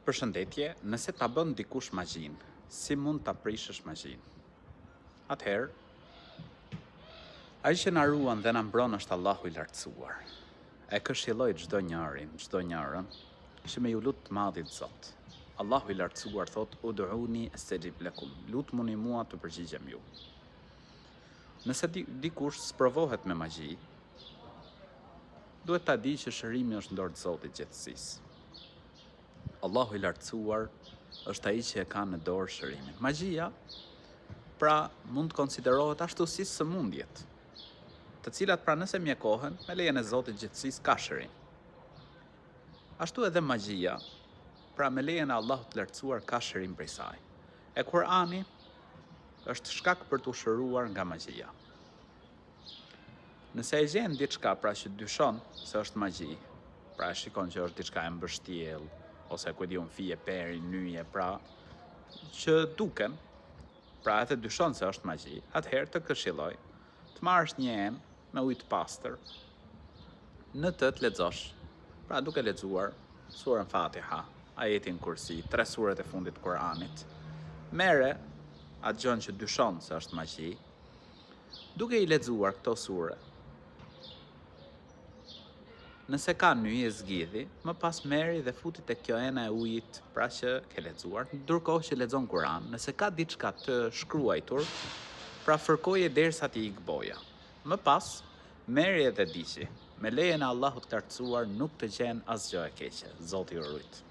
Përshëndetje, nëse ta bën dikush magjin, si mund ta prishësh magjin? Atëherë, ai që na ruan dhe na mbron është Allahu i lartësuar. E këshilloj çdo njërin, çdo njërën, që me ju lut të madhit Zot. Allahu i lartësuar thot: "Ud'uni astajib lakum", lutmuni mua të përgjigjem ju. Nëse dikush sprovohet me magji, duhet ta di që shërimi është në dorë të Zotit gjithësisë. Allahu i lartësuar është ai që e ka në dorë shërimin. Magjia, pra, mund të konsiderohet ashtu si sëmundjet, të cilat pra nëse mjekohen, me lejen e Zotit gjithësisë ka shërim. Ashtu edhe magjia, pra me lejen e Allahut të lartësuar ka shërim prej saj. E Kurani është shkak për të shëruar nga magjia. Nëse e gjen diçka pra që dyshon se është magji, pra e shikon që është diçka e mbështjell, ose ku di unë fije, peri, nyje, pra që duken, pra edhe dyshon se është magji, atëherë të këshilloj të marrësh një enë me ujë të pastër, në të lexosh, pra duke lexuar surën Fatiha, ajetin Kursi, 3 suret e fundit të Kuranit. Merre atë gjën që dyshon se është magji, duke i lexuar këto sure. Nëse ka nyje zgjidhi, më pas merri dhe futi te kjo ena e ujit pra që ke lexuar, ndërkohë që lexon Kur'an. Nëse ka diçka të shkruajtur, pra fërkoje derisa ti ik boja. Më pas merri edhe diçi. Me lejen e Allahut të lartësuar nuk të gjen asgjë e keqe. Zoti ju rujt.